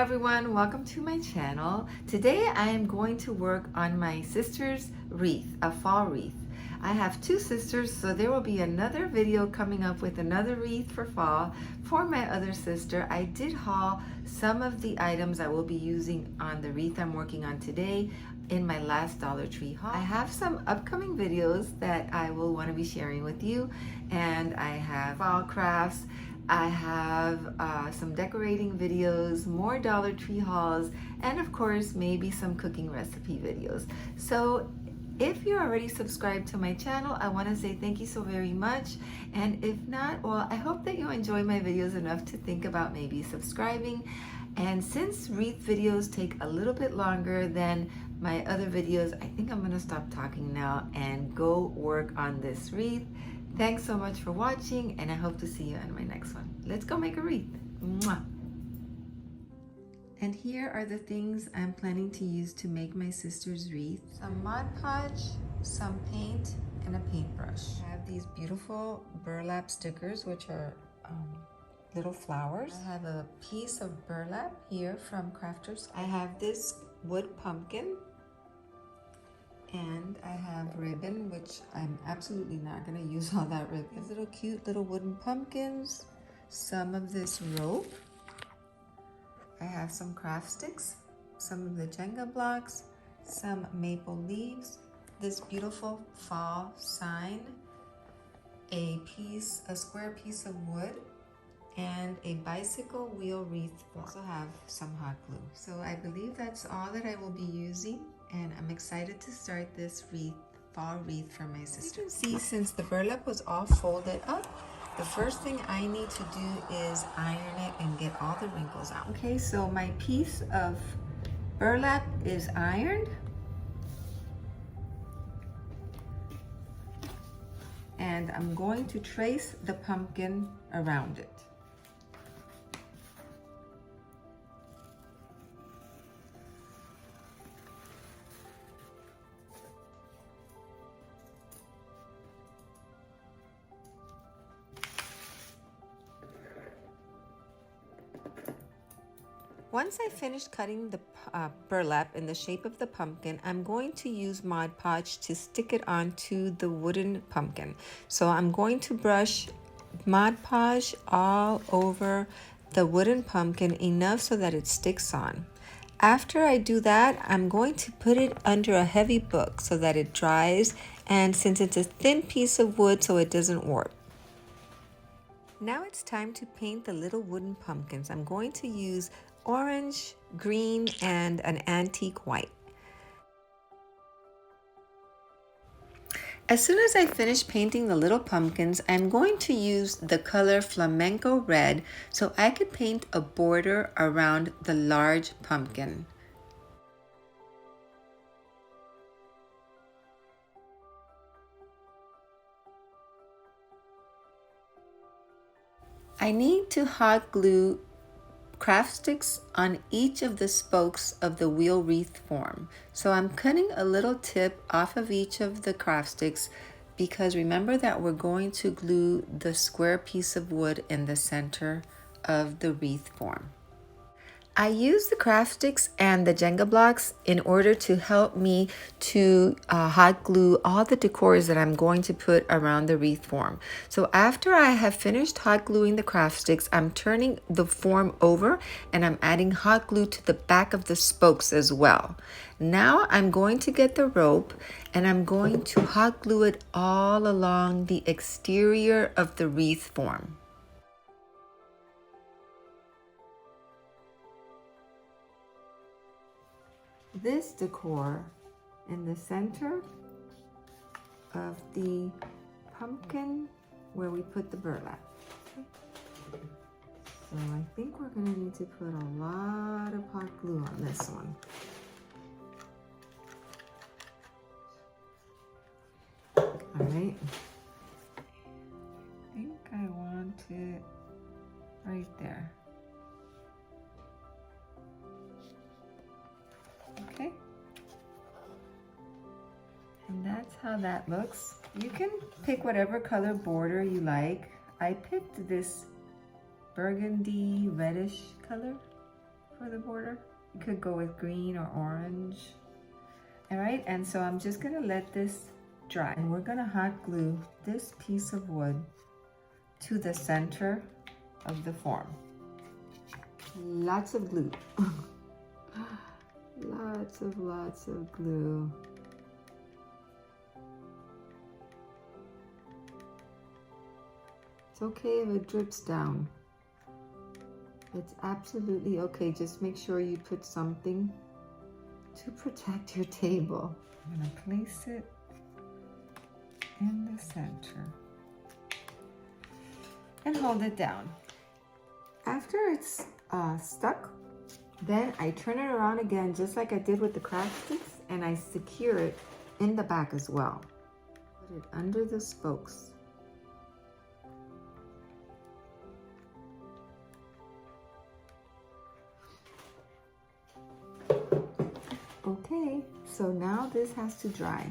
everyone, welcome to my channel. Today I am going to work on my sister's wreath, a fall wreath. I have two sisters, so there will be another video coming up with another wreath for fall for my other sister. I did haul some of the items I will be using on the wreath I'm working on today in my last Dollar Tree haul. I have some upcoming videos that I will want to be sharing with you, and I have fall crafts. I have some decorating videos, more Dollar Tree hauls, and of course maybe some cooking recipe videos. So if you're already subscribed to my channel, I want to say thank you so very much. And if not, well, I hope that you enjoy my videos enough to think about maybe subscribing. And since wreath videos take a little bit longer than my other videos, I think I'm going to stop talking now and go work on this wreath. Thanks so much for watching, and I hope to see you in my next one. Let's go make a wreath. Mwah. And here are the things I'm planning to use to make my sister's wreath. Some Mod Podge, some paint, and a paintbrush. I have these beautiful burlap stickers, which are little flowers. I have a piece of burlap here from Crafters. I have this wood pumpkin, and I have ribbon, which I'm absolutely not going to use all that ribbon. These little cute little wooden pumpkins, some of this rope. I have some craft sticks, some of the Jenga blocks, some maple leaves, this beautiful fall sign, a square piece of wood, and a bicycle wheel wreath. I also have some hot glue. So I believe that's all that I will be using, and I'm excited to start this fall wreath for my sister. You can see, since the burlap was all folded up, the first thing I need to do is iron it and get all the wrinkles out. Okay, so my piece of burlap is ironed. And I'm going to trace the pumpkin around it. Once I finish cutting the burlap in the shape of the pumpkin, I'm going to use Mod Podge to stick it onto the wooden pumpkin. So I'm going to brush Mod Podge all over the wooden pumpkin enough so that it sticks on. After I do that, I'm going to put it under a heavy book so that it dries, and since it's a thin piece of wood, so it doesn't warp. Now it's time to paint the little wooden pumpkins. I'm going to use orange, green, and an antique white. As soon as I finish painting the little pumpkins, I'm going to use the color flamenco red so I could paint a border around the large pumpkin. I need to hot glue craft sticks on each of the spokes of the wheel wreath form. So I'm cutting a little tip off of each of the craft sticks, because remember that we're going to glue the square piece of wood in the center of the wreath form. I use the craft sticks and the Jenga blocks in order to help me to hot glue all the decors that I'm going to put around the wreath form. So after I have finished hot gluing the craft sticks, I'm turning the form over and I'm adding hot glue to the back of the spokes as well. Now I'm going to get the rope and I'm going to hot glue it all along the exterior of the wreath form. This decor in the center of the pumpkin where we put the burlap. Okay. So I think we're going to need to put a lot of hot glue on this one. All right. I think I want it right there. Okay, and that's how that looks. You can pick whatever color border you like. I picked this burgundy reddish color for the border. You could go with green or orange. All right, and so I'm just gonna let this dry. And we're gonna hot glue this piece of wood to the center of the form. Lots of glue. Lots of glue. It's okay if it drips down. It's absolutely okay. Just make sure you put something to protect your table. I'm gonna place it in the center and hold it down. After it's stuck, then I turn it around again, just like I did with the craft sticks, and I secure it in the back as well. Put it under the spokes. Okay, so now this has to dry.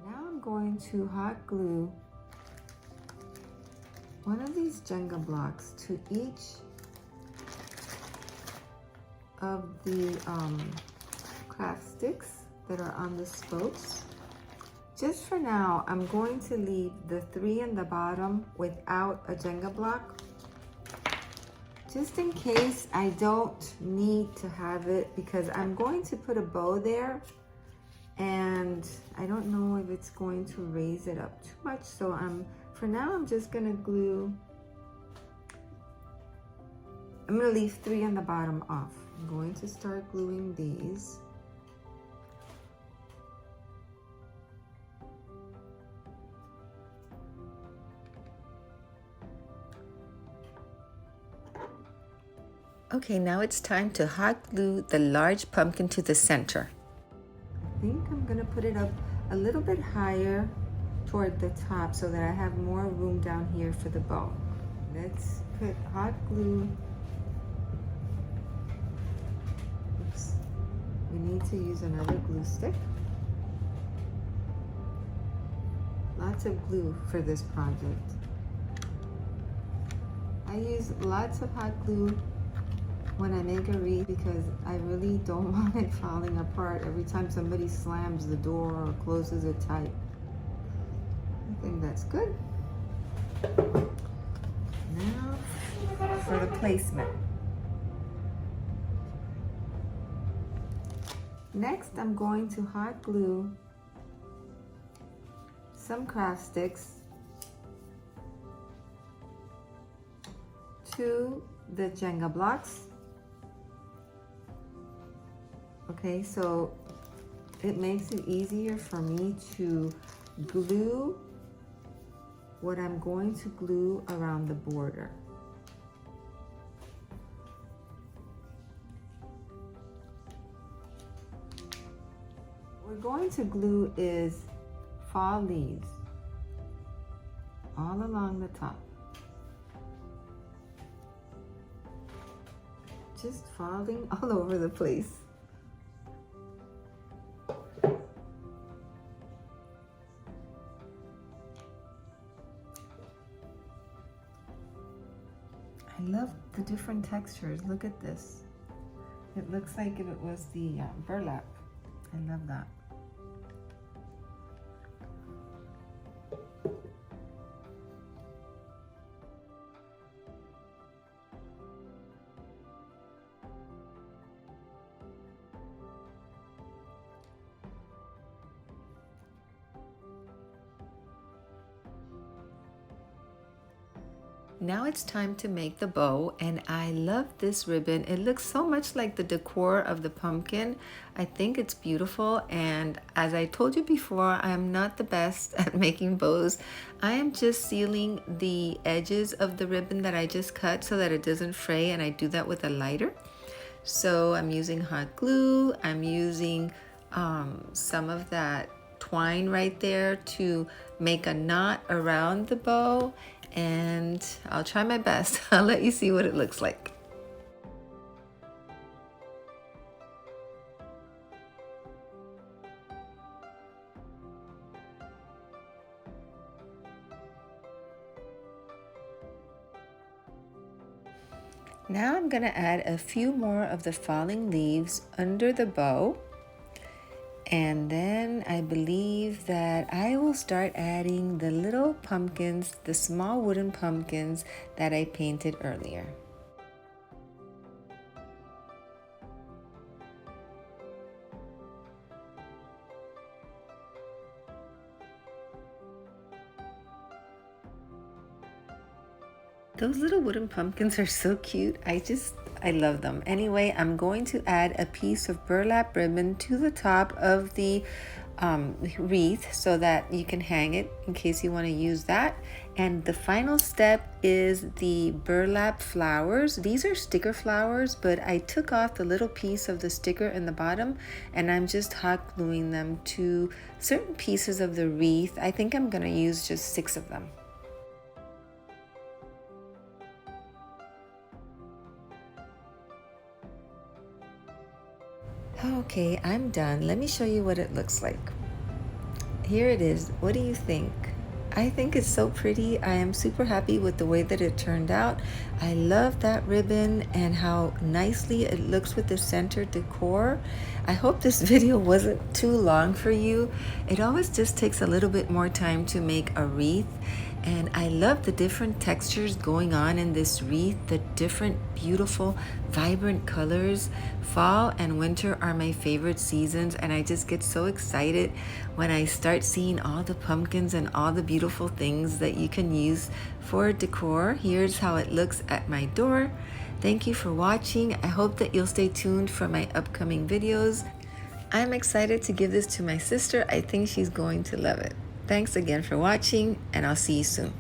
Now I'm going to hot glue one of these Jenga blocks to each of the craft sticks that are on the spokes. Just for now, I'm going to leave the 3 in the bottom without a Jenga block, just in case I don't need to have it, because I'm going to put a bow there and I don't know if it's going to raise it up too much. So for now, I'm just gonna glue, I'm gonna leave 3 on the bottom off. I'm going to start gluing these. Okay, now it's time to hot glue the large pumpkin to the center. I think I'm gonna put it up a little bit higher toward the top so that I have more room down here for the bow. Let's put hot glue. Oops. We need to use another glue stick. Lots of glue for this project. I use lots of hot glue when I make a wreath because I really don't want it falling apart every time somebody slams the door or closes it tight. I think that's good. Now for the placement. Next, I'm going to hot glue some craft sticks to the Jenga blocks. Okay, so it makes it easier for me to glue what I'm going to glue around the border. What we're going to glue is fall leaves all along the top. Just falling all over the place. I love the different textures. Look at this. It looks like if it was the burlap. I love that. Now it's time to make the bow, and I love this ribbon. It looks so much like the decor of the pumpkin. I think it's beautiful, and as I told you before, I am not the best at making bows. I am just sealing the edges of the ribbon that I just cut so that it doesn't fray, and I do that with a lighter. So I'm using hot glue. I'm using some of that twine right there to make a knot around the bow, and I'll try my best. I'll let you see what it looks like. Now I'm gonna add a few more of the falling leaves under the bow. And then I believe that I will start adding the little pumpkins, the small wooden pumpkins that I painted earlier. Those little wooden pumpkins are so cute. I love them. Anyway, I'm going to add a piece of burlap ribbon to the top of the wreath so that you can hang it in case you want to use that. And the final step is the burlap flowers. These are sticker flowers, but I took off the little piece of the sticker in the bottom and I'm just hot gluing them to certain pieces of the wreath. I think I'm going to use just 6 of them. Okay, I'm done. Let me show you what it looks like. Here it is. What do you think? I think it's so pretty. I am super happy with the way that it turned out. I love that ribbon and how nicely it looks with the center decor. I hope this video wasn't too long for you. It always just takes a little bit more time to make a wreath. And I love the different textures going on in this wreath, the different beautiful, vibrant colors. Fall and winter are my favorite seasons, and I just get so excited when I start seeing all the pumpkins and all the beautiful things that you can use for decor. Here's how it looks at my door. Thank you for watching. I hope that you'll stay tuned for my upcoming videos. I'm excited to give this to my sister. I think she's going to love it. Thanks again for watching, and I'll see you soon.